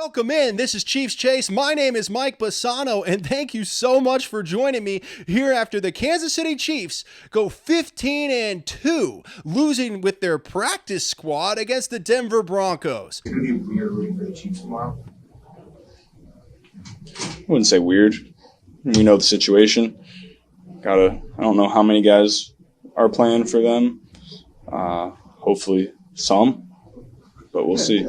Welcome in. This is Chiefs Chase. My name is Mike Bassano, and thank you so much for joining me here after the Kansas City Chiefs go 15-2, losing with their practice squad against the Denver Broncos. It's going to be weird rooting for the Chiefs tomorrow. I wouldn't say weird. We know the situation. I don't know how many guys are playing for them. Hopefully some, but we'll see.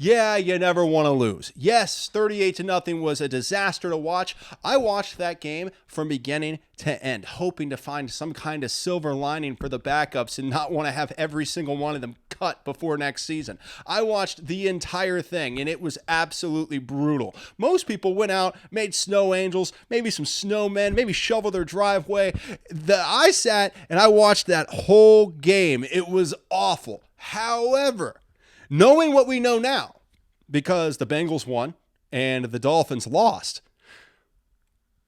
Yeah, you never want to lose. Yes, 38-0 was a disaster to watch. I watched that game from beginning to end, hoping to find some kind of silver lining for the backups and not want to have every single one of them cut before next season. I watched the entire thing, and it was absolutely brutal. Most people went out, made snow angels, maybe some snowmen, maybe shoveled their driveway. I sat and I watched that whole game. It was awful. However, knowing what we know now, because the Bengals won and the Dolphins lost,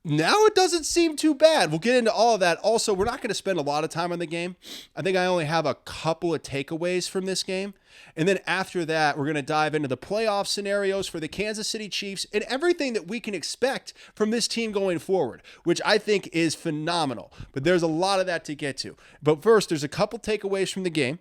now it doesn't seem too bad. We'll get into all of that. Also, we're not going to spend a lot of time on the game. I think I only have a couple of takeaways from this game. And then after that, we're going to dive into the playoff scenarios for the Kansas City Chiefs and everything that we can expect from this team going forward, which I think is phenomenal. But there's a lot of that to get to. But first, there's a couple takeaways from the game.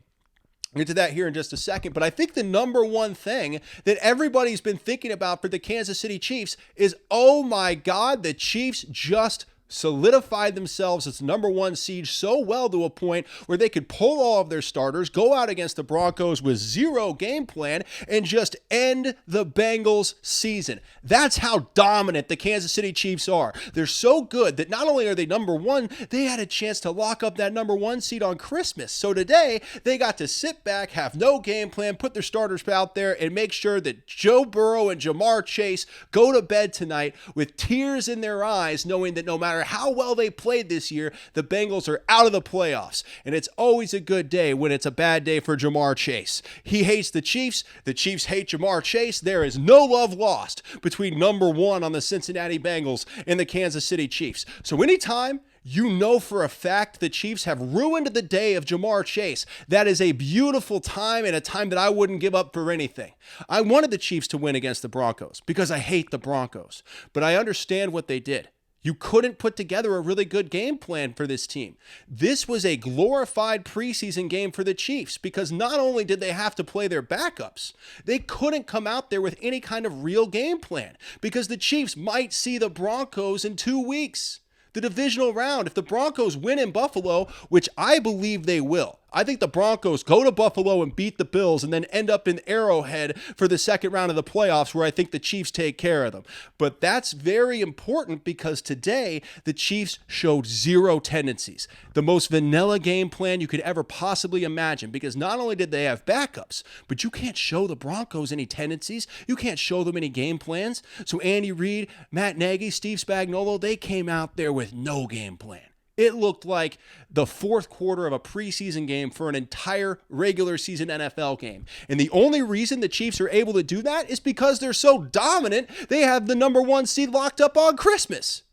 We'll get to that here in just a second, but I think the number one thing that everybody's been thinking about for the Kansas City Chiefs is, oh my God, the Chiefs just solidified themselves as number one seed so well to a point where they could pull all of their starters, go out against the Broncos with zero game plan, and just end the Bengals season. That's how dominant the Kansas City Chiefs are. They're so good that not only are they number one, they had a chance to lock up that number one seed on Christmas. So today, they got to sit back, have no game plan, put their starters out there, and make sure that Joe Burrow and Jamar Chase go to bed tonight with tears in their eyes, knowing that no matter how well they played this year, the Bengals are out of the playoffs. And it's always a good day when it's a bad day for Jamar Chase. He hates the Chiefs hate Jamar Chase. There is no love lost between number one on the Cincinnati Bengals and the Kansas City Chiefs. So anytime you know for a fact the Chiefs have ruined the day of Jamar Chase, that is a beautiful time and a time that I wouldn't give up for anything. I wanted the Chiefs to win against the Broncos because I hate the Broncos, but I understand what they did. You couldn't put together a really good game plan for this team. This was a glorified preseason game for the Chiefs because not only did they have to play their backups, they couldn't come out there with any kind of real game plan because the Chiefs might see the Broncos in 2 weeks. The divisional round, if the Broncos win in Buffalo, which I believe they will, I think the Broncos go to Buffalo and beat the Bills and then end up in Arrowhead for the second round of the playoffs where I think the Chiefs take care of them. But that's very important because today the Chiefs showed zero tendencies. The most vanilla game plan you could ever possibly imagine because not only did they have backups, but you can't show the Broncos any tendencies. You can't show them any game plans. So Andy Reid, Matt Nagy, Steve Spagnuolo, they came out there with no game plan. It looked like the fourth quarter of a preseason game for an entire regular season NFL game. And the only reason the Chiefs are able to do that is because they're so dominant, they have the number one seed locked up on Christmas.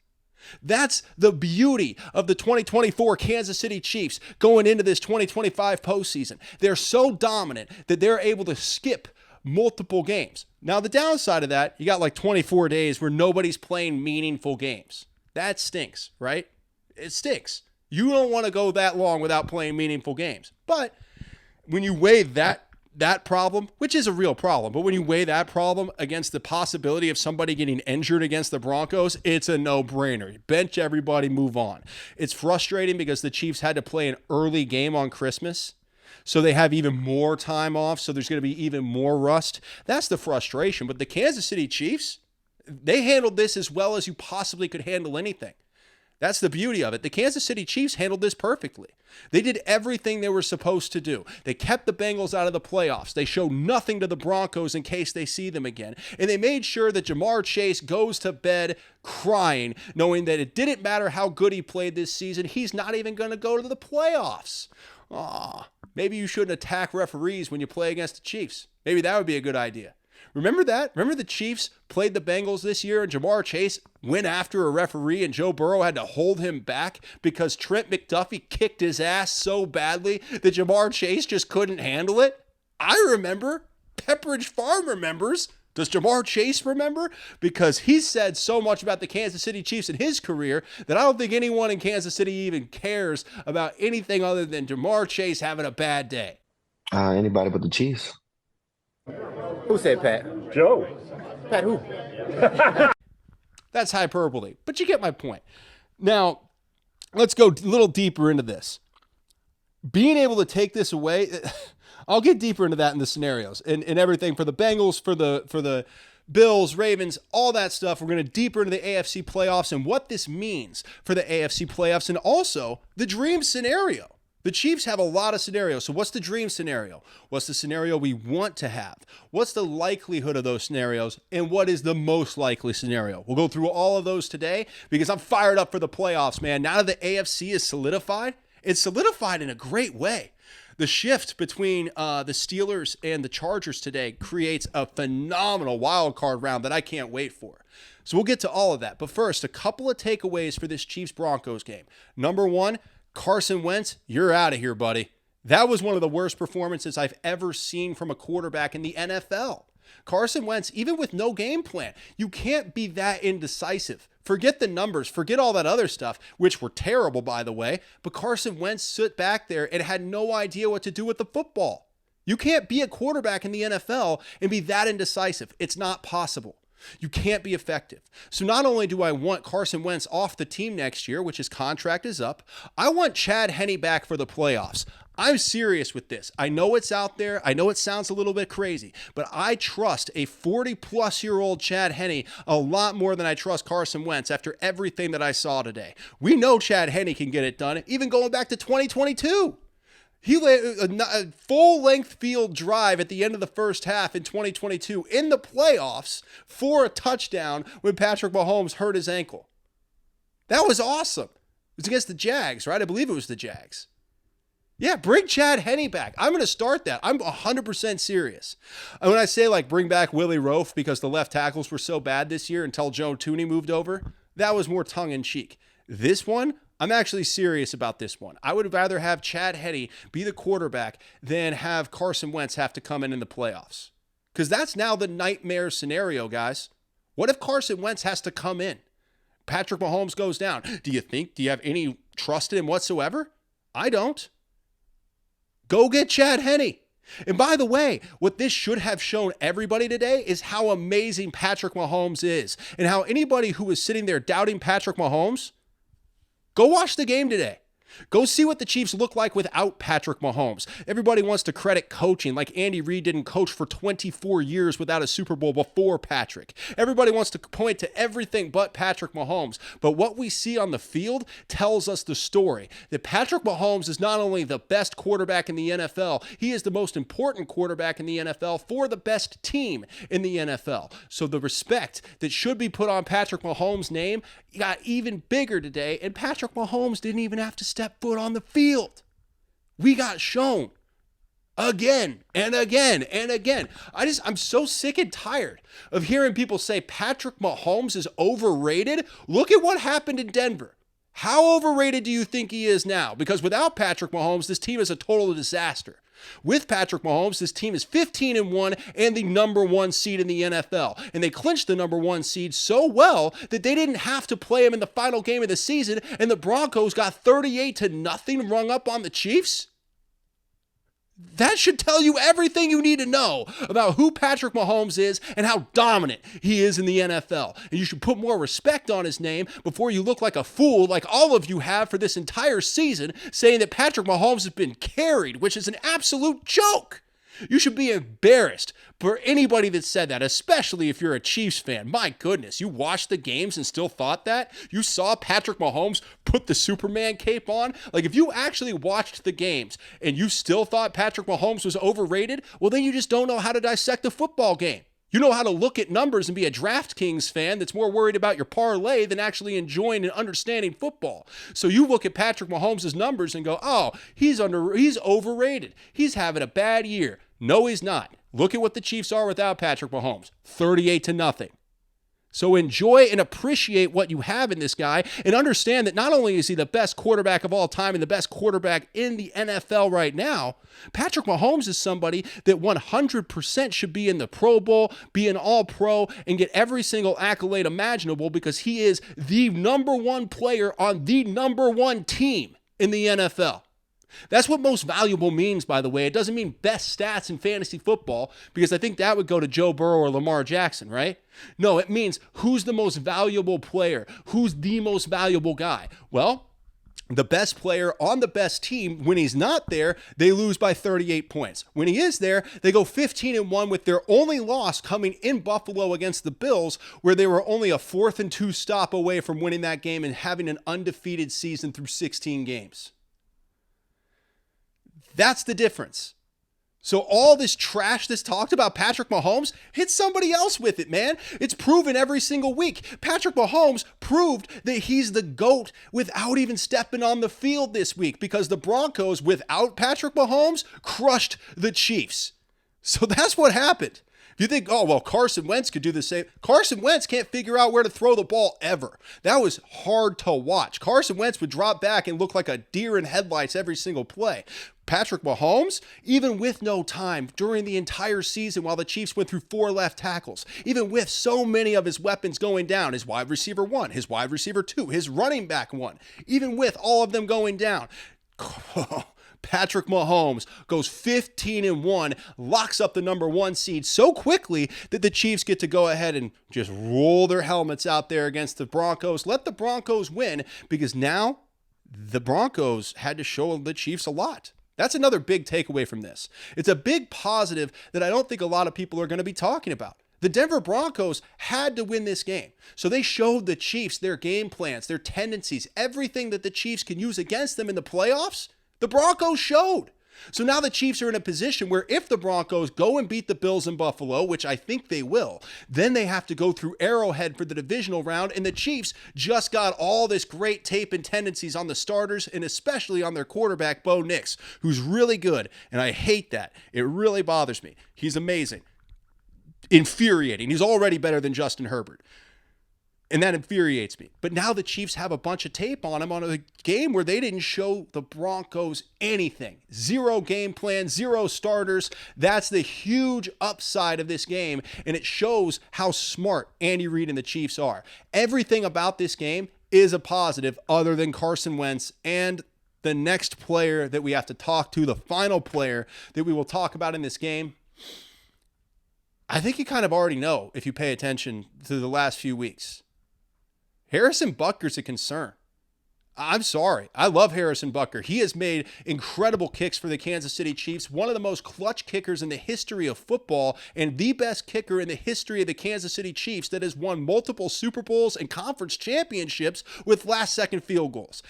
That's the beauty of the 2024 Kansas City Chiefs going into this 2025 postseason. They're so dominant that they're able to skip multiple games. Now, the downside of that, you got like 24 days where nobody's playing meaningful games. That stinks, right? It stinks. You don't want to go that long without playing meaningful games. But when you weigh that problem, which is a real problem, but when you weigh that problem against the possibility of somebody getting injured against the Broncos, it's a no-brainer. Bench everybody, move on. It's frustrating because the Chiefs had to play an early game on Christmas, so they have even more time off, so there's going to be even more rust. That's the frustration. But the Kansas City Chiefs, they handled this as well as you possibly could handle anything. That's the beauty of it. The Kansas City Chiefs handled this perfectly. They did everything they were supposed to do. They kept the Bengals out of the playoffs. They showed nothing to the Broncos in case they see them again. And they made sure that Jamar Chase goes to bed crying, knowing that it didn't matter how good he played this season. He's not even going to go to the playoffs. Maybe you shouldn't attack referees when you play against the Chiefs. Maybe that would be a good idea. Remember that? Remember the Chiefs played the Bengals this year and Jamar Chase went after a referee and Joe Burrow had to hold him back because Trent McDuffie kicked his ass so badly that Jamar Chase just couldn't handle it? I remember. Pepperidge Farm remembers. Does Jamar Chase remember? Because he said so much about the Kansas City Chiefs in his career that I don't think anyone in Kansas City even cares about anything other than Jamar Chase having a bad day. Anybody but the Chiefs. Who said Pat? Joe. Pat who? That's hyperbole, but you get my point. Now, let's go a little deeper into this. Being able to take this away, I'll get deeper into that in the scenarios and everything for the Bengals, for the Bills, Ravens, all that stuff. We're going to deeper into the AFC playoffs and what this means for the AFC playoffs and also the dream scenario. The Chiefs have a lot of scenarios. So what's the dream scenario? What's the scenario we want to have? What's the likelihood of those scenarios? And what is the most likely scenario? We'll go through all of those today because I'm fired up for the playoffs, man. Now that the AFC is solidified, it's solidified in a great way. The shift between the Steelers and the Chargers today creates a phenomenal wild card round that I can't wait for. So we'll get to all of that. But first, a couple of takeaways for this Chiefs-Broncos game. Number one, Carson Wentz, you're out of here, buddy. That was one of the worst performances I've ever seen from a quarterback in the NFL. Carson Wentz, even with no game plan, you can't be that indecisive. Forget the numbers, forget all that other stuff, which were terrible, by the way, but Carson Wentz stood back there and had no idea what to do with the football. You can't be a quarterback in the NFL and be that indecisive. It's not possible. You can't be effective. So not only do I want Carson Wentz off the team next year, which his contract is up, I want Chad Henne back for the playoffs. I'm serious with this. I know it's out there. I know it sounds a little bit crazy, but I trust a 40-plus-year-old Chad Henne a lot more than I trust Carson Wentz after everything that I saw today. We know Chad Henne can get it done, even going back to 2022. He led a full-length field drive at the end of the first half in 2022 in the playoffs for a touchdown when Patrick Mahomes hurt his ankle. That was awesome. It was against the Jags, right? I believe it was the Jags. Yeah, bring Chad Henne back. I'm going to start that. I'm 100% serious. And when I say, like, bring back Willie Roaf because the left tackles were so bad this year until Joe Tooney moved over, that was more tongue-in-cheek. This one, I'm actually serious about this one. I would rather have Chad Henne be the quarterback than have Carson Wentz have to come in the playoffs. Because that's now the nightmare scenario, guys. What if Carson Wentz has to come in? Patrick Mahomes goes down. Do you have any trust in him whatsoever? I don't. Go get Chad Henne. And by the way, what this should have shown everybody today is how amazing Patrick Mahomes is and how anybody who was sitting there doubting Patrick Mahomes, go watch the game today. Go see what the Chiefs look like without Patrick Mahomes. Everybody wants to credit coaching, like Andy Reid didn't coach for 24 years without a Super Bowl before Patrick. Everybody wants to point to everything but Patrick Mahomes. But what we see on the field tells us the story that Patrick Mahomes is not only the best quarterback in the NFL, he is the most important quarterback in the NFL for the best team in the NFL. So the respect that should be put on Patrick Mahomes' name got even bigger today, and Patrick Mahomes didn't even have to step foot on the field. We got shown again and again and again. I'm so sick and tired of hearing people say Patrick Mahomes is overrated. Look at what happened in Denver. How overrated do you think he is now? Because without Patrick Mahomes, this team is a total disaster. With Patrick Mahomes, this team is 15-1 and the number one seed in the NFL. And they clinched the number one seed so well that they didn't have to play him in the final game of the season, and the Broncos got 38-0 rung up on the Chiefs. That should tell you everything you need to know about who Patrick Mahomes is and how dominant he is in the NFL. And you should put more respect on his name before you look like a fool like all of you have for this entire season, saying that Patrick Mahomes has been carried, which is an absolute joke. You should be embarrassed for anybody that said that, especially if you're a Chiefs fan. My goodness, you watched the games and still thought that? You saw Patrick Mahomes put the Superman cape on? Like, if you actually watched the games and you still thought Patrick Mahomes was overrated, well, then you just don't know how to dissect a football game. You know how to look at numbers and be a DraftKings fan that's more worried about your parlay than actually enjoying and understanding football. So you look at Patrick Mahomes' numbers and go, oh, he's overrated. He's having a bad year. No, he's not. Look at what the Chiefs are without Patrick Mahomes. 38-0. So enjoy and appreciate what you have in this guy and understand that not only is he the best quarterback of all time and the best quarterback in the NFL right now, Patrick Mahomes is somebody that 100% should be in the Pro Bowl, be an All-Pro, and get every single accolade imaginable because he is the number one player on the number one team in the NFL. That's what most valuable means, by the way. It doesn't mean best stats in fantasy football because I think that would go to Joe Burrow or Lamar Jackson, right? No, it means who's the most valuable player, who's the most valuable guy. Well, the best player on the best team, when he's not there, they lose by 38 points. When he is there, they go 15-1 with their only loss coming in Buffalo against the Bills, where they were only a 4th-and-2 stop away from winning that game and having an undefeated season through 16 games. That's the difference. So all this trash that's talked about Patrick Mahomes, hit somebody else with it, man. It's proven every single week. Patrick Mahomes proved that he's the GOAT without even stepping on the field this week because the Broncos, without Patrick Mahomes, crushed the Chiefs. So that's what happened. You think, oh, well, Carson Wentz could do the same. Carson Wentz can't figure out where to throw the ball ever. That was hard to watch. Carson Wentz would drop back and look like a deer in headlights every single play. Patrick Mahomes, even with no time during the entire season while the Chiefs went through 4 left tackles, even with so many of his weapons going down, his wide receiver 1, his wide receiver 2, his running back 1, even with all of them going down, Patrick Mahomes goes 15-1, locks up the number 1 seed so quickly that the Chiefs get to go ahead and just roll their helmets out there against the Broncos. Let the Broncos win because now the Broncos had to show the Chiefs a lot. That's another big takeaway from this. It's a big positive that I don't think a lot of people are going to be talking about. The Denver Broncos had to win this game. So they showed the Chiefs their game plans, their tendencies, everything that the Chiefs can use against them in the playoffs. The Broncos showed. So now the Chiefs are in a position where if the Broncos go and beat the Bills in Buffalo, which I think they will, then they have to go through Arrowhead for the divisional round, and the Chiefs just got all this great tape and tendencies on the starters and especially on their quarterback, Bo Nix, who's really good, and I hate that. It really bothers me. He's amazing. Infuriating. He's already better than Justin Herbert. And that infuriates me. But now the Chiefs have a bunch of tape on him on a game where they didn't show the Broncos anything. 0 game plan, 0 starters. That's the huge upside of this game. And it shows how smart Andy Reid and the Chiefs are. Everything about this game is a positive other than Carson Wentz and the next player that we have to talk to, the final player that we will talk about in this game. I think you kind of already know if you pay attention to the last few weeks. Harrison Butker's a concern. I'm sorry. I love Harrison Butker. He has made incredible kicks for the Kansas City Chiefs, one of the most clutch kickers in the history of football, and the best kicker in the history of the Kansas City Chiefs that has won multiple Super Bowls and conference championships with last-second field goals.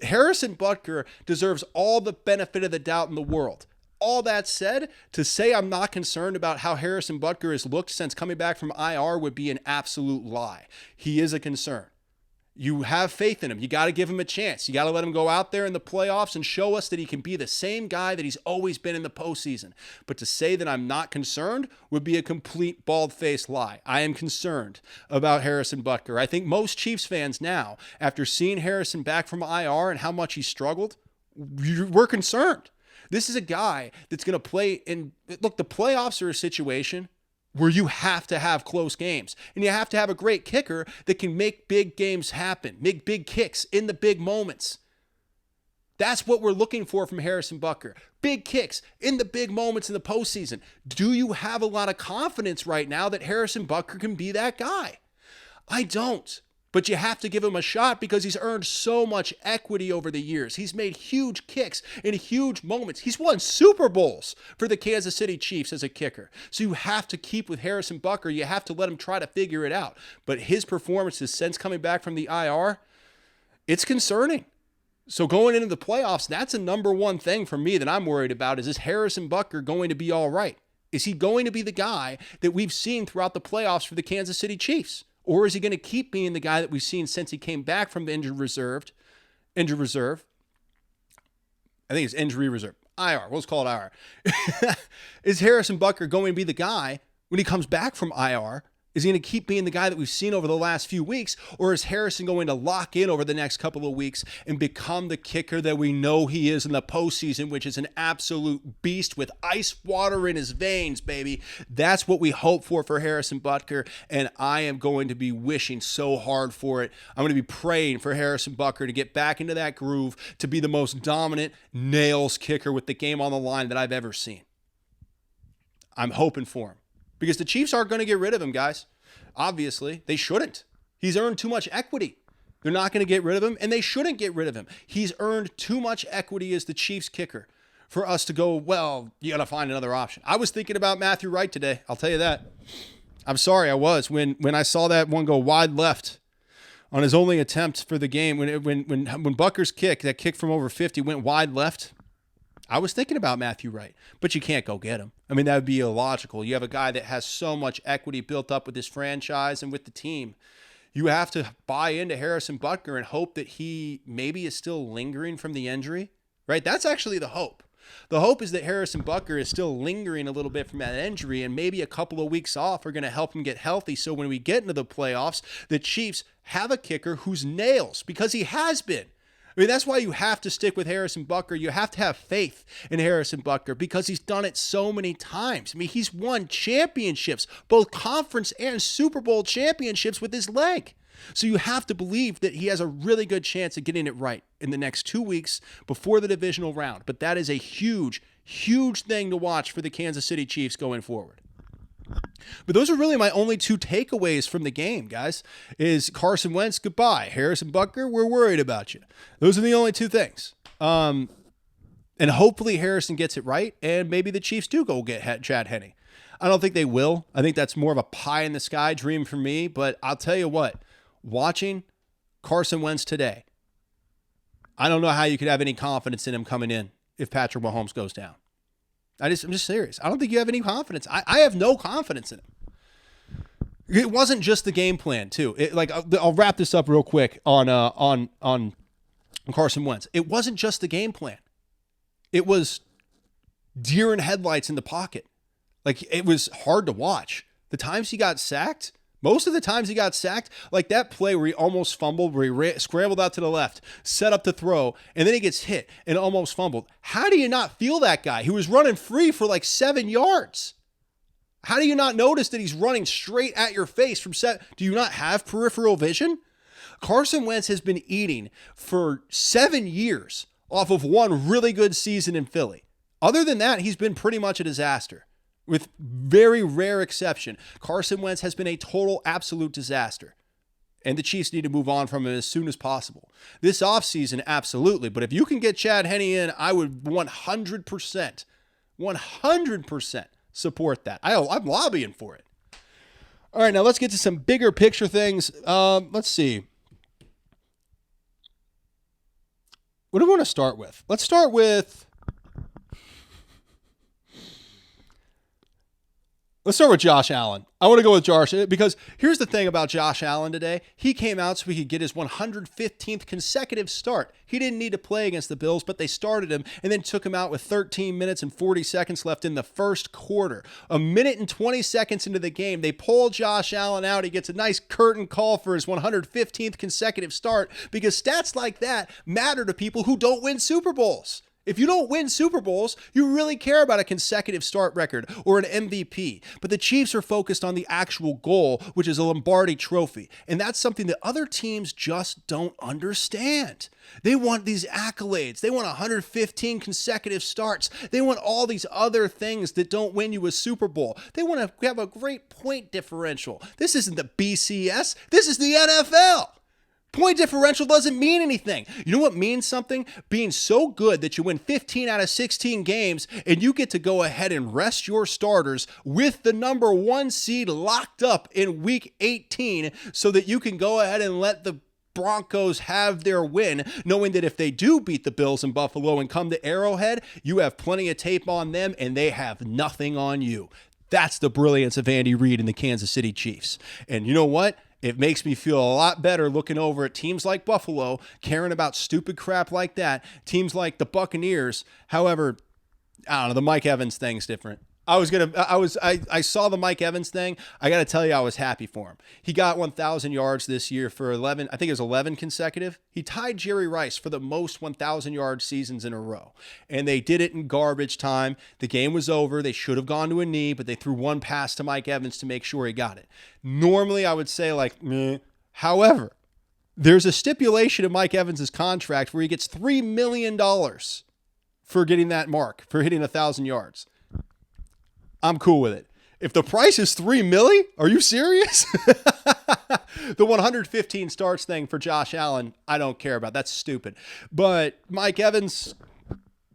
Harrison Butker deserves all the benefit of the doubt in the world. All that said, to say I'm not concerned about how Harrison Butker has looked since coming back from IR would be an absolute lie. He is a concern. You have faith in him. You got to give him a chance. You got to let him go out there in the playoffs and show us that he can be the same guy that he's always been in the postseason. But to say that I'm not concerned would be a complete bald-faced lie. I am concerned about Harrison Butker. I think most Chiefs fans now, after seeing Harrison back from IR and how much he struggled, we're concerned. This is a guy that's going to play in, look, the playoffs are a situation where you have to have close games. And you have to have a great kicker that can make big games happen, make big kicks in the big moments. That's what we're looking for from Harrison Butker. Big kicks in the big moments in the postseason. Do you have a lot of confidence right now that Harrison Butker can be that guy? I don't. But you have to give him a shot because he's earned so much equity over the years. He's made huge kicks in huge moments. He's won Super Bowls for the Kansas City Chiefs as a kicker. So you have to keep with Harrison Butker. You have to let him try to figure it out. But his performances since coming back from the IR, it's concerning. So going into the playoffs, that's a number one thing for me that I'm worried about is Harrison Butker going to be all right? Is he going to be the guy that we've seen throughout the playoffs for the Kansas City Chiefs? Or is he going to keep being the guy that we've seen since he came back from the injured reserve? I think it's injury reserve. IR. Let's call it IR. Is Harrison Butker going to be the guy when he comes back from IR Is he going to keep being the guy that we've seen over the last few weeks, or is Harrison going to lock in over the next couple of weeks and become the kicker that we know he is in the postseason, which is an absolute beast with ice water in his veins, baby? That's what we hope for Harrison Butker, and I am going to be wishing so hard for it. I'm going to be praying for Harrison Butker to get back into that groove, to be the most dominant nails kicker with the game on the line that I've ever seen. I'm hoping for him. Because the Chiefs aren't going to get rid of him, guys. Obviously, they shouldn't. He's earned too much equity. They're not going to get rid of him, and they shouldn't get rid of him. He's earned too much equity as the Chiefs kicker for us to go, well, you got to find another option. I was thinking about Matthew Wright today. I'll tell you that. I'm sorry, I was. When I saw that one go wide left on his only attempt for the game, when Butker's kick, that kick from over 50 went wide left, I was thinking about Matthew Wright, but you can't go get him. I mean, that would be illogical. You have a guy that has so much equity built up with this franchise and with the team. You have to buy into Harrison Butker and hope that he maybe is still lingering from the injury, right? That's actually the hope. The hope is that Harrison Butker is still lingering a little bit from that injury, and maybe a couple of weeks off are going to help him get healthy, so when we get into the playoffs, the Chiefs have a kicker who's nails, because he has been. I mean, that's why you have to stick with Harrison Butker. You have to have faith in Harrison Butker because he's done it so many times. I mean, he's won championships, both conference and Super Bowl championships with his leg. So you have to believe that he has a really good chance of getting it right in the next 2 weeks before the divisional round. But that is a huge, huge thing to watch for the Kansas City Chiefs going forward. But those are really my only two takeaways from the game, guys, is Carson Wentz, goodbye. Harrison Butker, we're worried about you. Those are the only two things. And hopefully Harrison gets it right, and maybe the Chiefs do go get Chad Henne. I don't think they will. I think that's more of a pie-in-the-sky dream for me, but I'll tell you what, watching Carson Wentz today, I don't know how you could have any confidence in him coming in if Patrick Mahomes goes down. I'm just serious. I don't think you have any confidence. I have no confidence in him. It wasn't just the game plan, too. I'll wrap this up real quick on Carson Wentz. It wasn't just the game plan. It was deer in headlights in the pocket. Like, it was hard to watch. The times he got sacked, most of the times he got sacked, like that play where he almost fumbled, where he scrambled out to the left, set up the throw, and then he gets hit and almost fumbled. How do you not feel that guy? He was running free for like 7 yards. How do you not notice that he's running straight at your face from set? Do you not have peripheral vision? Carson Wentz has been eating for 7 years off of one really good season in Philly. Other than that, he's been pretty much a disaster. With very rare exception, Carson Wentz has been a total, absolute disaster. And the Chiefs need to move on from him as soon as possible. This offseason, absolutely. But if you can get Chad Henne in, I would 100% support that. I'm lobbying for it. All right, now let's get to some bigger picture things. Let's see. What do we want to start with? Let's start with Josh Allen. I want to go with Josh because here's the thing about Josh Allen today. He came out so he could get his 115th consecutive start. He didn't need to play against the Bills, but they started him and then took him out with 13 minutes and 40 seconds left in the first quarter. A minute and 20 seconds into the game, they pull Josh Allen out. He gets a nice curtain call for his 115th consecutive start because stats like that matter to people who don't win Super Bowls. If you don't win Super Bowls, you really care about a consecutive start record or an MVP. But the Chiefs are focused on the actual goal, which is a Lombardi trophy. And that's something that other teams just don't understand. They want these accolades. They want 115 consecutive starts. They want all these other things that don't win you a Super Bowl. They want to have a great point differential. This isn't the BCS. This is the NFL. Point differential doesn't mean anything. You know what means something? Being so good that you win 15 out of 16 games and you get to go ahead and rest your starters with the number 1 seed locked up in week 18 so that you can go ahead and let the Broncos have their win, knowing that if they do beat the Bills in Buffalo and come to Arrowhead, you have plenty of tape on them and they have nothing on you. That's the brilliance of Andy Reid and the Kansas City Chiefs. And you know what? It makes me feel a lot better looking over at teams like Buffalo, caring about stupid crap like that. Teams like the Buccaneers. However, I don't know, the Mike Evans thing's different. I saw the Mike Evans thing. I got to tell you, I was happy for him. He got 1,000 yards this year for 11. I think it was 11 consecutive. He tied Jerry Rice for the most 1,000 yard seasons in a row. And they did it in garbage time. The game was over. They should have gone to a knee, but they threw one pass to Mike Evans to make sure he got it. Normally, I would say like, meh. However, there's a stipulation in Mike Evans' contract where he gets $3 million for getting that mark, for hitting 1,000 yards. I'm cool with it. If the price is $3 million, are you serious? The 115 starts thing for Josh Allen, I don't care about. That's stupid. But Mike Evans,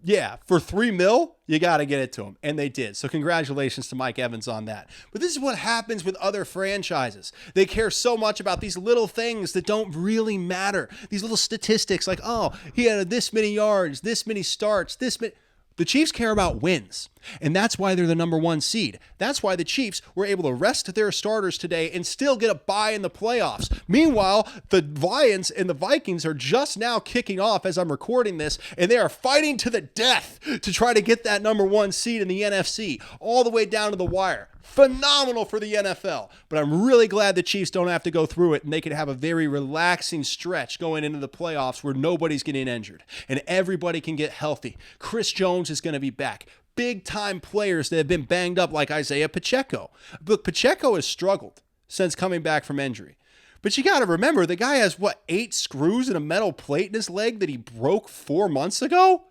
yeah, for $3 million, you got to get it to him. And they did. So congratulations to Mike Evans on that. But this is what happens with other franchises. They care so much about these little things that don't really matter. These little statistics like, oh, he had this many yards, this many starts, this many. The Chiefs care about wins, and that's why they're the number one seed. That's why the Chiefs were able to rest their starters today and still get a bye in the playoffs. Meanwhile, the Lions and the Vikings are just now kicking off as I'm recording this, and they are fighting to the death to try to get that number one seed in the NFC, all the way down to the wire. Phenomenal for the NFL, but I'm really glad the Chiefs don't have to go through it and they can have a very relaxing stretch going into the playoffs where nobody's getting injured and everybody can get healthy. Chris Jones is going to be back. Big time players that have been banged up like Isaiah Pacheco. Look, Pacheco has struggled since coming back from injury. But you got to remember, the guy has, 8 screws and a metal plate in his leg that he broke 4 months ago?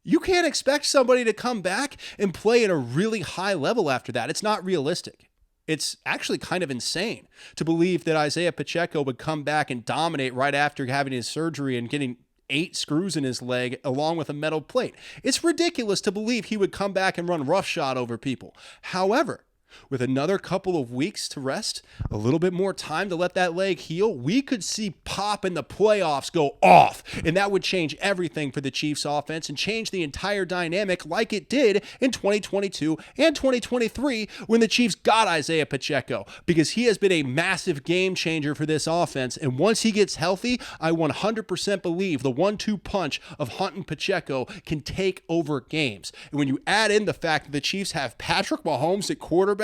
You can't expect somebody to come back and play at a really high level after that. It's not realistic. It's actually kind of insane to believe that Isaiah Pacheco would come back and dominate right after having his surgery and getting 8 screws in his leg along with a metal plate. It's ridiculous to believe he would come back and run roughshod over people. However, with another couple of weeks to rest, a little bit more time to let that leg heal, we could see pop in the playoffs go off. And that would change everything for the Chiefs offense and change the entire dynamic like it did in 2022 and 2023 when the Chiefs got Isaiah Pacheco, because he has been a massive game changer for this offense. And once he gets healthy, I 100% believe the 1-2 punch of Hunt and Pacheco can take over games. And when you add in the fact that the Chiefs have Patrick Mahomes at quarterback,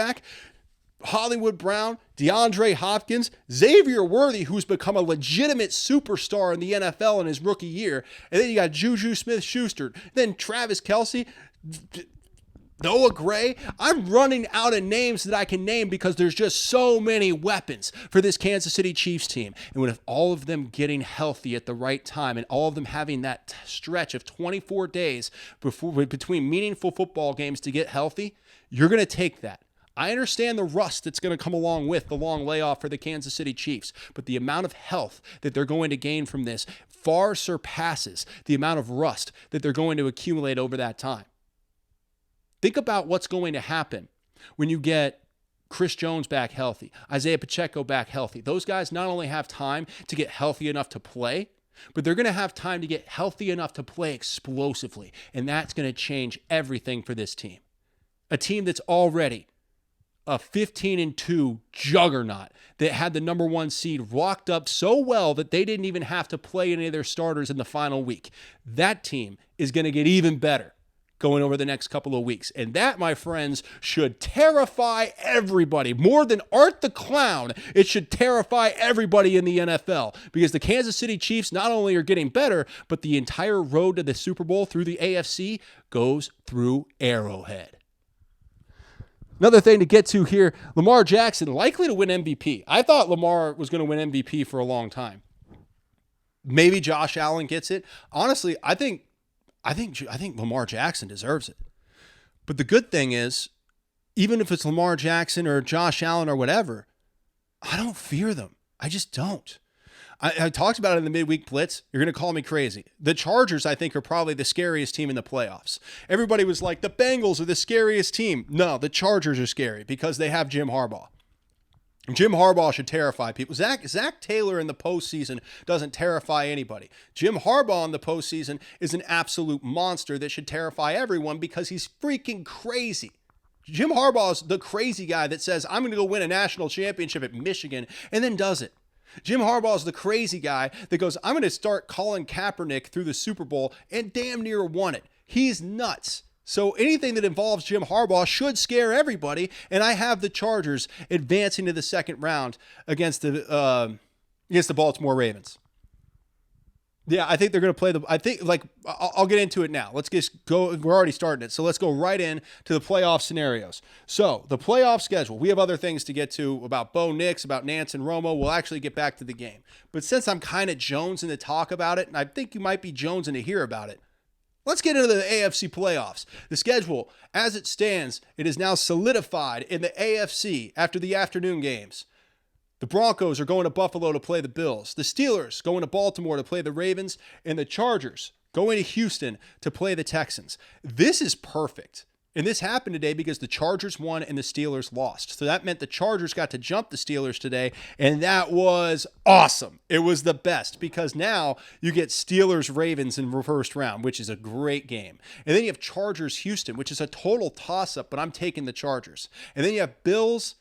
Hollywood Brown, DeAndre Hopkins, Xavier Worthy, who's become a legitimate superstar in the NFL in his rookie year, and then you got Juju Smith-Schuster, then Travis Kelce, Noah Gray. I'm running out of names that I can name because there's just so many weapons for this Kansas City Chiefs team. And with all of them getting healthy at the right time and all of them having that stretch of 24 days between meaningful football games to get healthy, you're going to take that. I understand the rust that's going to come along with the long layoff for the Kansas City Chiefs, but the amount of health that they're going to gain from this far surpasses the amount of rust that they're going to accumulate over that time. Think about what's going to happen when you get Chris Jones back healthy, Isaiah Pacheco back healthy. Those guys not only have time to get healthy enough to play, but they're going to have time to get healthy enough to play explosively, and that's going to change everything for this team. A team that's already a 15-2 juggernaut that had the number one seed locked up so well that they didn't even have to play any of their starters in the final week. That team is going to get even better going over the next couple of weeks. And that, my friends, should terrify everybody. More than Art the Clown, it should terrify everybody in the NFL, because the Kansas City Chiefs not only are getting better, but the entire road to the Super Bowl through the AFC goes through Arrowhead. Another thing to get to here, Lamar Jackson likely to win MVP. I thought Lamar was going to win MVP for a long time. Maybe Josh Allen gets it. Honestly, I think Lamar Jackson deserves it. But the good thing is, even if it's Lamar Jackson or Josh Allen or whatever, I don't fear them. I just don't. I talked about it in the midweek blitz. You're going to call me crazy. The Chargers, I think, are probably the scariest team in the playoffs. Everybody was like, the Bengals are the scariest team. No, the Chargers are scary because they have Jim Harbaugh. Jim Harbaugh should terrify people. Zach Taylor in the postseason doesn't terrify anybody. Jim Harbaugh in the postseason is an absolute monster that should terrify everyone because he's freaking crazy. Jim Harbaugh is the crazy guy that says, I'm going to go win a national championship at Michigan, and then does it. Jim Harbaugh is the crazy guy that goes, I'm going to start calling Kaepernick through the Super Bowl, and damn near won it. He's nuts. So anything that involves Jim Harbaugh should scare everybody, and I have the Chargers advancing to the second round against the Baltimore Ravens. Yeah, I think they're going to play I'll get into it now. Let's just go. We're already starting it. So let's go right in to the playoff scenarios. So the playoff schedule, we have other things to get to about Bo Nix, about Nance and Romo. We'll actually get back to the game. But since I'm kind of jonesing to talk about it, and I think you might be jonesing to hear about it, let's get into the AFC playoffs. The schedule, as it stands, it is now solidified in the AFC after the afternoon games. The Broncos are going to Buffalo to play the Bills. The Steelers going to Baltimore to play the Ravens. And the Chargers going to Houston to play the Texans. This is perfect. And this happened today because the Chargers won and the Steelers lost. So that meant the Chargers got to jump the Steelers today. And that was awesome. It was the best because now you get Steelers-Ravens in the first round, which is a great game. And then you have Chargers-Houston, which is a total toss-up, but I'm taking the Chargers. And then you have Bills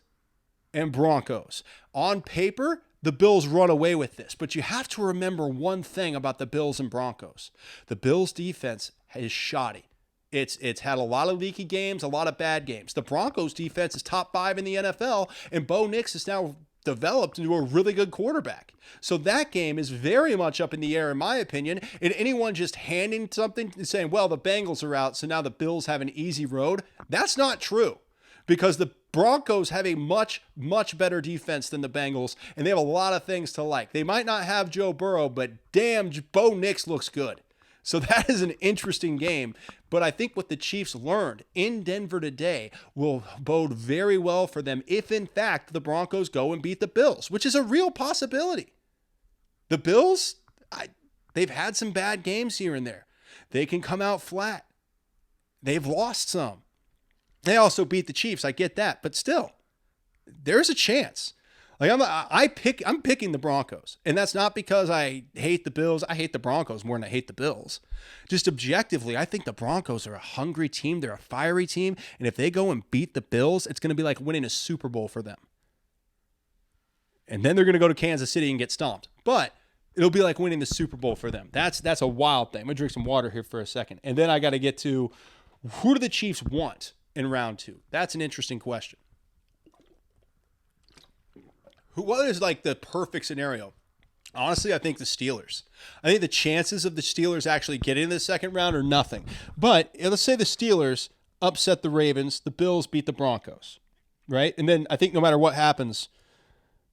and Broncos. On paper, the Bills run away with this, but you have to remember one thing about the Bills and Broncos. The Bills defense is shoddy. It's had a lot of leaky games, a lot of bad games. The Broncos defense is top 5 in the NFL, and Bo Nix is now developed into a really good quarterback. So that game is very much up in the air, in my opinion. And anyone just handing something and saying, well, the Bengals are out, so now the Bills have an easy road, that's not true. Because the Broncos have a much, much better defense than the Bengals, and they have a lot of things to like. They might not have Joe Burrow, but damn, Bo Nix looks good. So that is an interesting game. But I think what the Chiefs learned in Denver today will bode very well for them if, in fact, the Broncos go and beat the Bills, which is a real possibility. The Bills, they've had some bad games here and there. They can come out flat. They've lost some. They also beat the Chiefs. I get that, but still, there's a chance. Like I'm picking the Broncos, and that's not because I hate the Bills. I hate the Broncos more than I hate the Bills. Just objectively, I think the Broncos are a hungry team. They're a fiery team, and if they go and beat the Bills, it's going to be like winning a Super Bowl for them. And then they're going to go to Kansas City and get stomped, but it'll be like winning the Super Bowl for them. That's a wild thing. I'm gonna drink some water here for a second, and then I got to get to who do the Chiefs want in round 2? That's an interesting question. What is like the perfect scenario? Honestly, I think the Steelers. I think the chances of the Steelers actually getting in the second round are nothing. But let's say the Steelers upset the Ravens, the Bills beat the Broncos, right? And then I think no matter what happens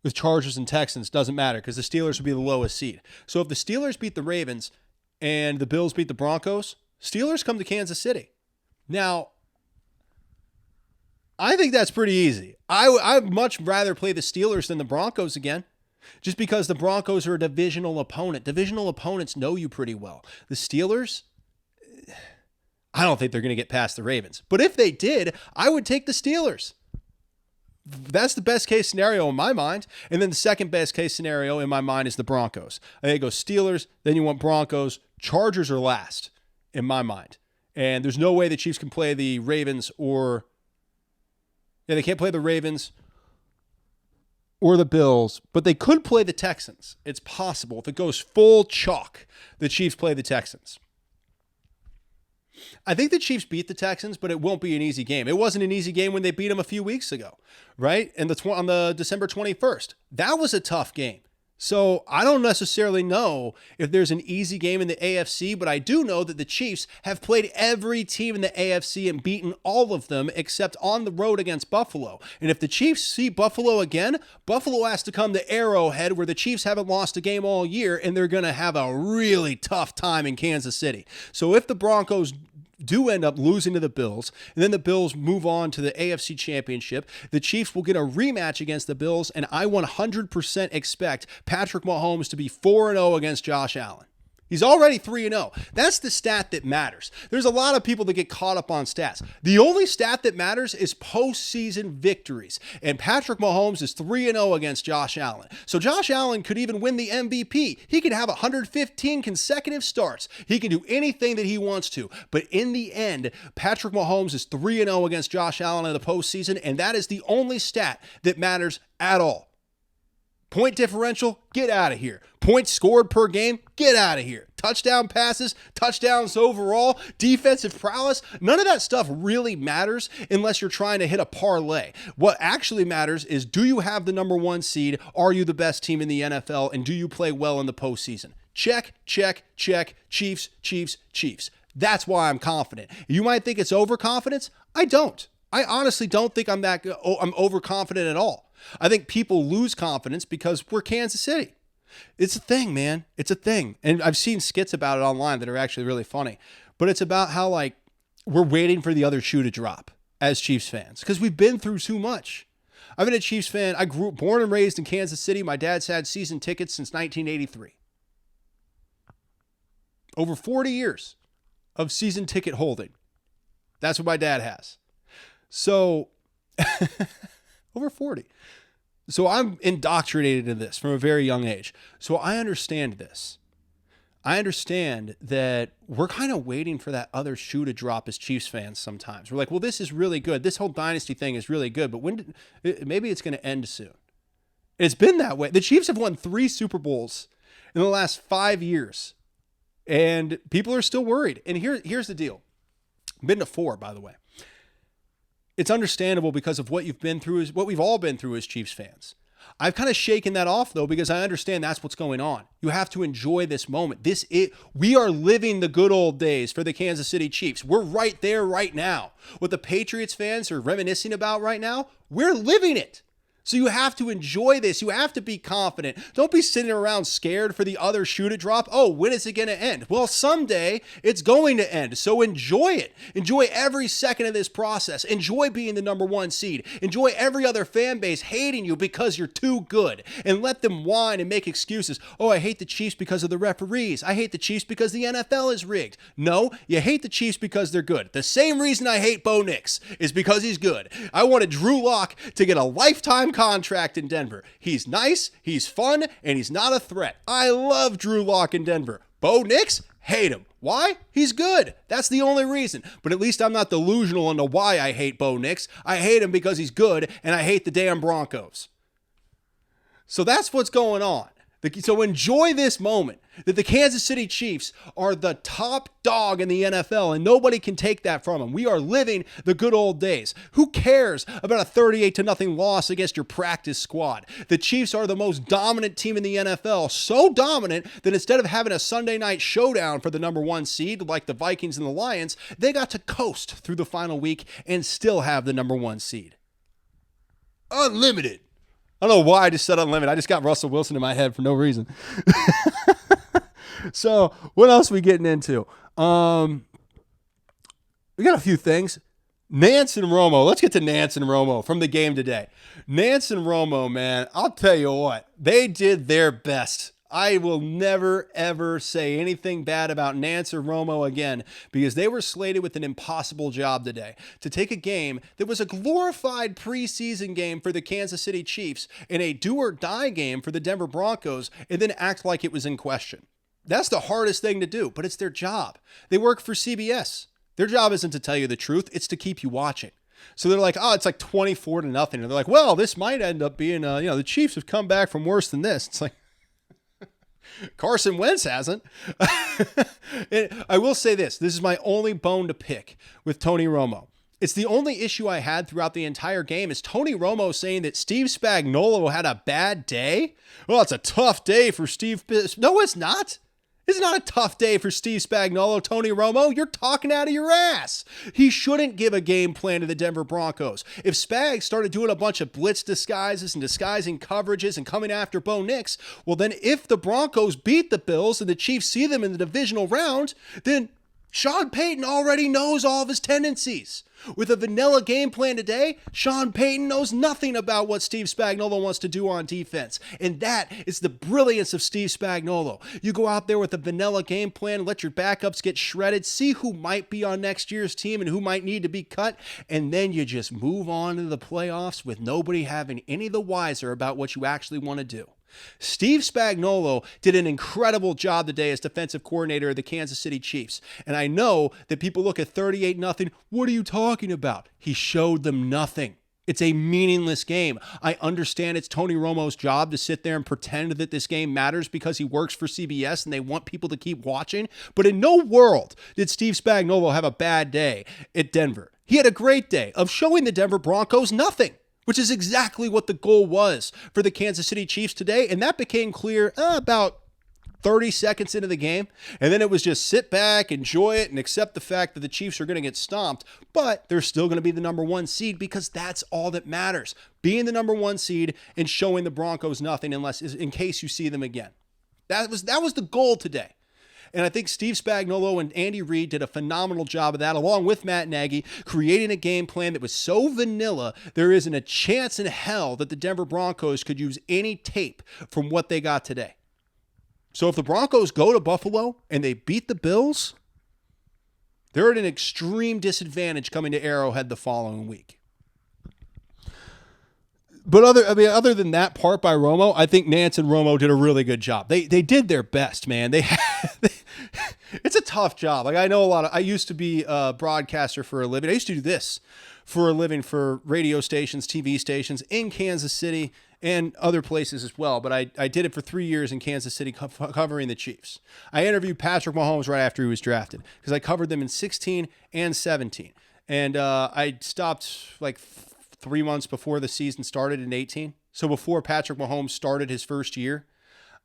with Chargers and Texans, doesn't matter because the Steelers would be the lowest seed. So if the Steelers beat the Ravens and the Bills beat the Broncos, Steelers come to Kansas City. Now, I think that's pretty easy. I'd much rather play the Steelers than the Broncos again, just because the Broncos are a divisional opponent. Divisional opponents know you pretty well. The Steelers, I don't think they're going to get past the Ravens. But if they did, I would take the Steelers. That's the best case scenario in my mind. And then the second best case scenario in my mind is the Broncos. I think it goes Steelers, then you want Broncos. Chargers are last in my mind. And there's no way the Chiefs can play the Ravens they can't play the Ravens or the Bills, but they could play the Texans. It's possible. If it goes full chalk, the Chiefs play the Texans. I think the Chiefs beat the Texans, but it won't be an easy game. It wasn't an easy game when they beat them a few weeks ago, right? And on the December 21st. That was a tough game. So I don't necessarily know if there's an easy game in the AFC, but I do know that the Chiefs have played every team in the AFC and beaten all of them except on the road against Buffalo. And if the Chiefs see Buffalo again, Buffalo has to come to Arrowhead where the Chiefs haven't lost a game all year, and they're going to have a really tough time in Kansas City. So if the Broncos do end up losing to the Bills, and then the Bills move on to the AFC Championship, the Chiefs will get a rematch against the Bills, and I 100% expect Patrick Mahomes to be 4-0 against Josh Allen. He's already 3-0. That's the stat that matters. There's a lot of people that get caught up on stats. The only stat that matters is postseason victories. And Patrick Mahomes is 3-0 against Josh Allen. So Josh Allen could even win the MVP. He could have 115 consecutive starts. He can do anything that he wants to. But in the end, Patrick Mahomes is 3-0 against Josh Allen in the postseason, and that is the only stat that matters at all. Point differential, get out of here. Points scored per game, get out of here. Touchdown passes, touchdowns overall, defensive prowess, none of that stuff really matters unless you're trying to hit a parlay. What actually matters is, do you have the number 1 seed? Are you the best team in the NFL? And do you play well in the postseason? Check, check, check. Chiefs, Chiefs, Chiefs. That's why I'm confident. You might think it's overconfidence. I don't. I honestly don't think I'm overconfident at all. I think people lose confidence because we're Kansas City. It's a thing, man. It's a thing. And I've seen skits about it online that are actually really funny. But it's about how, like, we're waiting for the other shoe to drop as Chiefs fans because we've been through too much. I've been a Chiefs fan. I grew born and raised in Kansas City. My dad's had season tickets since 1983. Over 40 years of season ticket holding. That's what my dad has. So, over 40. So I'm indoctrinated in this from a very young age. So I understand this. I understand that we're kind of waiting for that other shoe to drop as Chiefs fans sometimes. We're like, well, this is really good. This whole dynasty thing is really good, but maybe it's going to end soon. It's been that way. The Chiefs have won 3 Super Bowls in the last 5 years, and people are still worried. And here's the deal. Been to 4, by the way. It's understandable because of what you've been through, is what we've all been through as Chiefs fans. I've kind of shaken that off, though, because I understand that's what's going on. You have to enjoy this moment. We are living the good old days for the Kansas City Chiefs. We're right there right now. What the Patriots fans are reminiscing about right now, we're living it. So you have to enjoy this. You have to be confident. Don't be sitting around scared for the other shoe to drop. Oh, when is it going to end? Well, someday it's going to end. So enjoy it. Enjoy every second of this process. Enjoy being the number 1 seed. Enjoy every other fan base hating you because you're too good. And let them whine and make excuses. Oh, I hate the Chiefs because of the referees. I hate the Chiefs because the NFL is rigged. No, you hate the Chiefs because they're good. The same reason I hate Bo Nix is because he's good. I wanted Drew Lock to get a lifetime contract in Denver. He's nice, he's fun, and he's not a threat. I love Drew Lock in Denver. Bo Nix, hate him. Why? He's good. That's the only reason. But at least I'm not delusional into why I hate Bo Nix. I hate him because he's good, and I hate the damn Broncos. So that's what's going on. So enjoy this moment that the Kansas City Chiefs are the top dog in the NFL, and nobody can take that from them. We are living the good old days. Who cares about a 38-0 loss against your practice squad? The Chiefs are the most dominant team in the NFL, so dominant that instead of having a Sunday night showdown for the number 1 seed like the Vikings and the Lions, they got to coast through the final week and still have the number 1 seed. Unlimited. I don't know why I just said unlimited. I just got Russell Wilson in my head for no reason. So what else are we getting into? We got a few things. Nance and Romo. Let's get to Nance and Romo from the game today. Nance and Romo, man, I'll tell you what. They did their best. I will never, ever say anything bad about Nance or Romo again because they were slated with an impossible job today to take a game that was a glorified preseason game for the Kansas City Chiefs and a do-or-die game for the Denver Broncos and then act like it was in question. That's the hardest thing to do, but it's their job. They work for CBS. Their job isn't to tell you the truth. It's to keep you watching. So they're like, oh, it's like 24-0. And they're like, well, this might end up being, the Chiefs have come back from worse than this. It's like, Carson Wentz hasn't. And I will say this. This is my only bone to pick with Tony Romo. It's the only issue I had throughout the entire game is Tony Romo saying that Steve Spagnuolo had a bad day. Well, it's a tough day for Steve. No, it's not. It's not a tough day for Steve Spagnuolo, Tony Romo. You're talking out of your ass. He shouldn't give a game plan to the Denver Broncos. If Spags started doing a bunch of blitz disguises and disguising coverages and coming after Bo Nix, well, then if the Broncos beat the Bills and the Chiefs see them in the divisional round, then Sean Payton already knows all of his tendencies. With a vanilla game plan today, Sean Payton knows nothing about what Steve Spagnuolo wants to do on defense. And that is the brilliance of Steve Spagnuolo. You go out there with a vanilla game plan, let your backups get shredded, see who might be on next year's team and who might need to be cut, and then you just move on to the playoffs with nobody having any the wiser about what you actually want to do. Steve Spagnuolo did an incredible job today as defensive coordinator of the Kansas City Chiefs. And I know that people look at 38-0. What are you talking about? He showed them nothing. It's a meaningless game. I understand it's Tony Romo's job to sit there and pretend that this game matters because he works for CBS and they want people to keep watching. But in no world did Steve Spagnuolo have a bad day at Denver. He had a great day of showing the Denver Broncos nothing, which is exactly what the goal was for the Kansas City Chiefs today. And that became clear about 30 seconds into the game. And then it was just sit back, enjoy it, and accept the fact that the Chiefs are going to get stomped, but they're still going to be the number one seed because that's all that matters. Being the number one seed and showing the Broncos nothing in case you see them again. That was the goal today. And I think Steve Spagnuolo and Andy Reid did a phenomenal job of that, along with Matt Nagy, creating a game plan that was so vanilla, there isn't a chance in hell that the Denver Broncos could use any tape from what they got today. So if the Broncos go to Buffalo and they beat the Bills, they're at an extreme disadvantage coming to Arrowhead the following week. But other than that part by Romo, I think Nance and Romo did a really good job. They did their best, man. It's a tough job. Like I know I used to be a broadcaster for a living. I used to do this for a living for radio stations, TV stations in Kansas City and other places as well. But I did it for 3 years in Kansas City covering the Chiefs. I interviewed Patrick Mahomes right after he was drafted because I covered them in 16 and 17. And I stopped like 3 months before the season started in 18. So before Patrick Mahomes started his first year,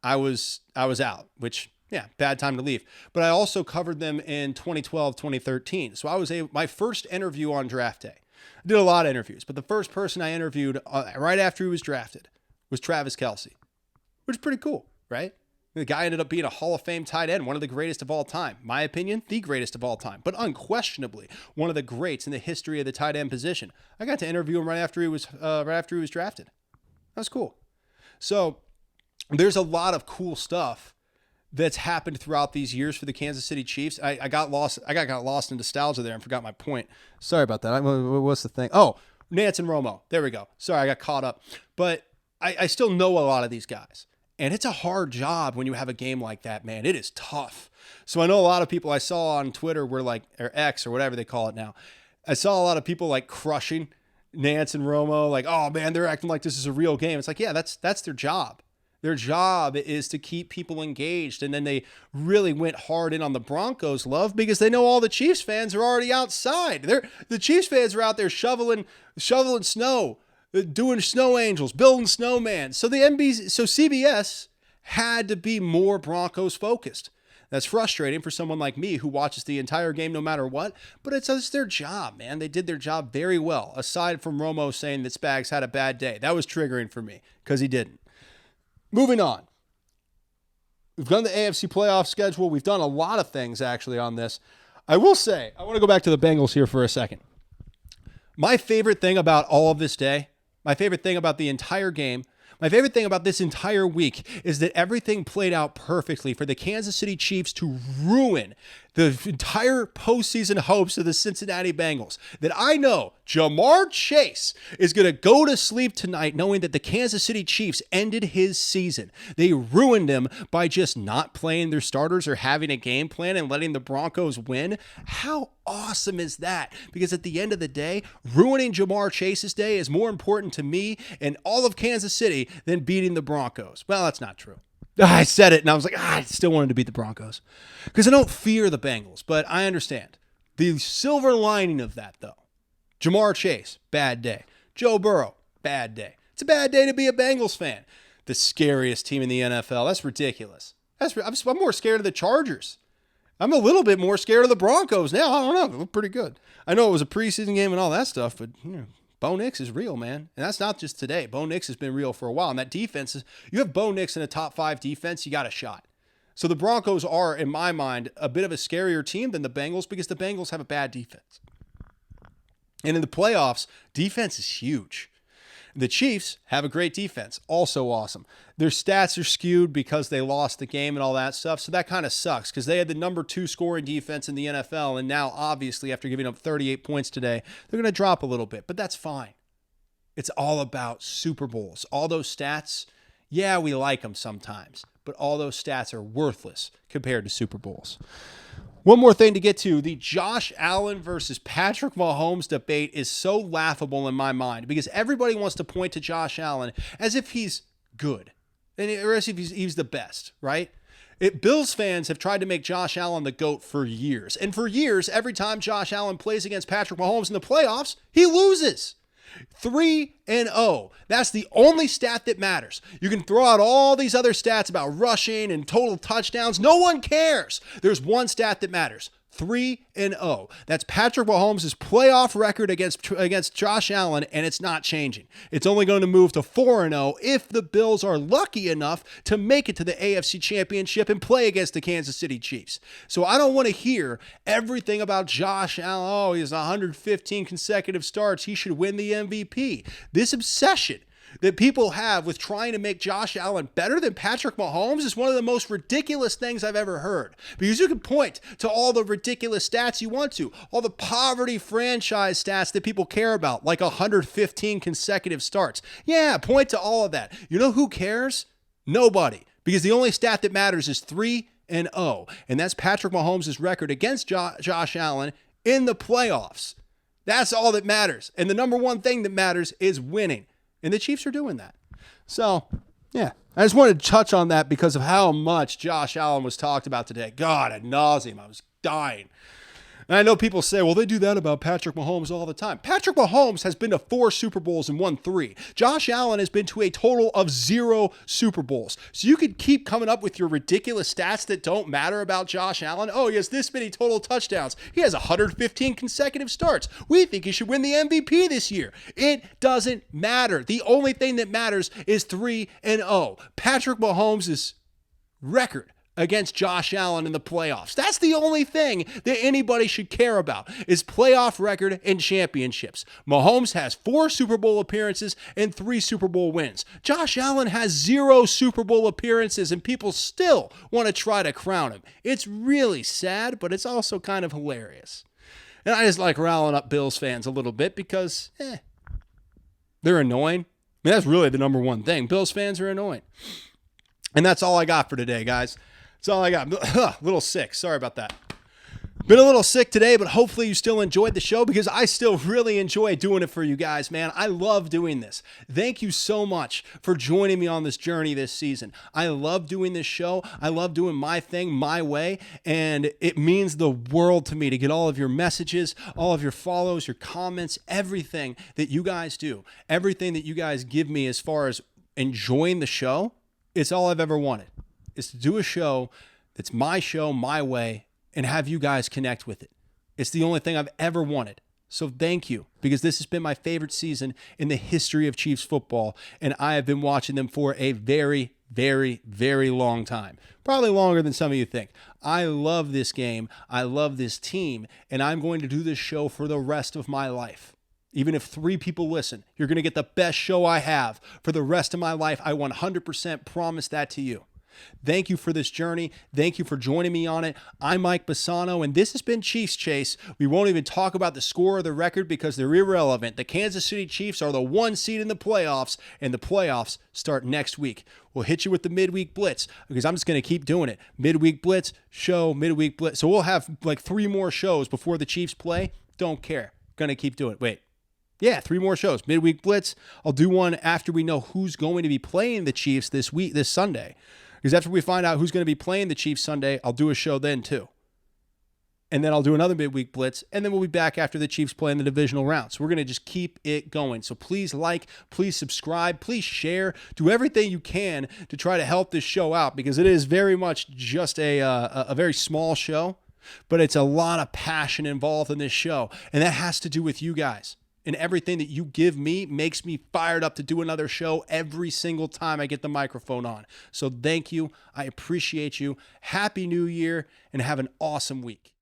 I was out, which, yeah, bad time to leave. But I also covered them in 2012, 2013. So I was my first interview on draft day. I did a lot of interviews, but the first person I interviewed right after he was drafted was Travis Kelce, which is pretty cool, right? The guy ended up being a Hall of Fame tight end, one of the greatest of all time. My opinion, the greatest of all time, but unquestionably one of the greats in the history of the tight end position. I got to interview him right after he was drafted. That was cool. So there's a lot of cool stuff that's happened throughout these years for the Kansas City Chiefs. I got lost in nostalgia there and forgot my point. Sorry about that. What's the thing? Oh, Nance and Romo. There we go. Sorry, I got caught up. But I still know a lot of these guys. And it's a hard job when you have a game like that, man. It is tough. So I know a lot of people I saw on Twitter were like, or X or whatever they call it now. I saw a lot of people like crushing Nance and Romo, like, oh man, they're acting like this is a real game. It's like, yeah, that's their job. Their job is to keep people engaged. And then they really went hard in on the Broncos love because they know all the Chiefs fans are already outside. The Chiefs fans are out there shoveling snow, doing snow angels, building snowman. So CBS had to be more Broncos focused. That's frustrating for someone like me who watches the entire game no matter what, but it's their job, man. They did their job very well, aside from Romo saying that Spags had a bad day. That was triggering for me because he didn't. Moving on. We've done the AFC playoff schedule. We've done a lot of things actually on this. I will say, I want to go back to the Bengals here for a second. My favorite thing about all of this day, my favorite thing about the entire game, my favorite thing about this entire week is that everything played out perfectly for the Kansas City Chiefs to ruin the entire postseason hopes of the Cincinnati Bengals. That I know Jamar Chase is going to go to sleep tonight knowing that the Kansas City Chiefs ended his season. They ruined him by just not playing their starters or having a game plan and letting the Broncos win. How awesome is that? Because at the end of the day, ruining Jamar Chase's day is more important to me and all of Kansas City than beating the Broncos. Well, that's not true. I said it and I was like, I still wanted to beat the Broncos because I don't fear the Bengals, but I understand. The silver lining of that, though, Jamar Chase, bad day. Joe Burrow, bad day. It's a bad day to be a Bengals fan. The scariest team in the NFL. That's ridiculous. I'm more scared of the Chargers. I'm a little bit more scared of the Broncos now. I don't know. They look pretty good. I know it was a preseason game and all that stuff, but Bo Nix is real, man. And that's not just today. Bo Nix has been real for a while. And that defense you have Bo Nix in a top 5 defense, you got a shot. So the Broncos are, in my mind, a bit of a scarier team than the Bengals because the Bengals have a bad defense. And in the playoffs, defense is huge. The Chiefs have a great defense, also awesome. Their stats are skewed because they lost the game and all that stuff, so that kind of sucks because they had the number 2 scoring defense in the NFL, and now, obviously, after giving up 38 points today, they're going to drop a little bit, but that's fine. It's all about Super Bowls. All those stats, yeah, we like them sometimes, but all those stats are worthless compared to Super Bowls. One more thing to get to. The Josh Allen versus Patrick Mahomes debate is so laughable in my mind because everybody wants to point to Josh Allen as if he's good or as if he's the best, right? Bills fans have tried to make Josh Allen the GOAT for years. And for years, every time Josh Allen plays against Patrick Mahomes in the playoffs, he loses. 3-0. That's the only stat that matters. You can throw out all these other stats about rushing and total touchdowns. No one cares. There's one stat that matters. 3-0. That's Patrick Mahomes' playoff record against Josh Allen, and it's not changing. It's only going to move to 4-0 if the Bills are lucky enough to make it to the AFC Championship and play against the Kansas City Chiefs. So I don't want to hear everything about Josh Allen. Oh, he has 115 consecutive starts. He should win the MVP. This obsession that people have with trying to make Josh Allen better than Patrick Mahomes is one of the most ridiculous things I've ever heard. Because you can point to all the ridiculous stats you want to, all the poverty franchise stats that people care about, like 115 consecutive starts. Yeah, point to all of that. You know who cares? Nobody. Because the only stat that matters is 3-0. And that's Patrick Mahomes' record against Josh Allen in the playoffs. That's all that matters. And the number one thing that matters is winning. And the Chiefs are doing that. So, yeah. I just wanted to touch on that because of how much Josh Allen was talked about today. God, ad nauseum. I was dying. And I know people say, well, they do that about Patrick Mahomes all the time. Patrick Mahomes has been to 4 Super Bowls and won 3. Josh Allen has been to a total of 0 Super Bowls. So you could keep coming up with your ridiculous stats that don't matter about Josh Allen. Oh, he has this many total touchdowns. He has 115 consecutive starts. We think he should win the MVP this year. It doesn't matter. The only thing that matters is 3-0. Patrick Mahomes' record against Josh Allen in the playoffs. That's the only thing that anybody should care about is playoff record and championships. Mahomes has 4 Super Bowl appearances and 3 Super Bowl wins. Josh Allen has 0 Super Bowl appearances and people still want to try to crown him. It's really sad, but it's also kind of hilarious. And I just like riling up Bills fans a little bit because, they're annoying. I mean, that's really the number one thing. Bills fans are annoying. And that's all I got for today, guys. That's all I got. A little sick. Sorry about that. Been a little sick today, but hopefully you still enjoyed the show because I still really enjoy doing it for you guys, man. I love doing this. Thank you so much for joining me on this journey this season. I love doing this show. I love doing my thing my way, and it means the world to me to get all of your messages, all of your follows, your comments, everything that you guys do, everything that you guys give me as far as enjoying the show. It's all I've ever wanted. Is to do a show that's my show, my way, and have you guys connect with it. It's the only thing I've ever wanted. So thank you, because this has been my favorite season in the history of Chiefs football, and I have been watching them for a very, very, very long time. Probably longer than some of you think. I love this game. I love this team, and I'm going to do this show for the rest of my life. Even if 3 people listen, you're going to get the best show I have for the rest of my life. I 100% promise that to you. Thank you for this journey. Thank you for joining me on it. I'm Mike Bassano, and this has been Chiefs Chase. We won't even talk about the score or the record because they're irrelevant. The Kansas City Chiefs are the 1 seed in the playoffs, and the playoffs start next week. We'll hit you with the midweek blitz because I'm just going to keep doing it. Midweek blitz, show, midweek blitz. So we'll have like 3 more shows before the Chiefs play. Don't care. Going to keep doing it. Wait. Yeah, 3 more shows. Midweek blitz. I'll do one after we know who's going to be playing the Chiefs this Sunday. Because after we find out who's going to be playing the Chiefs Sunday, I'll do a show then too. And then I'll do another midweek blitz, and then we'll be back after the Chiefs play in the divisional round. So we're going to just keep it going. So please like, please subscribe, please share, do everything you can to try to help this show out because it is very much just a very small show, but it's a lot of passion involved in this show, and that has to do with you guys. And everything that you give me makes me fired up to do another show every single time I get the microphone on. So thank you. I appreciate you. Happy New Year, and have an awesome week.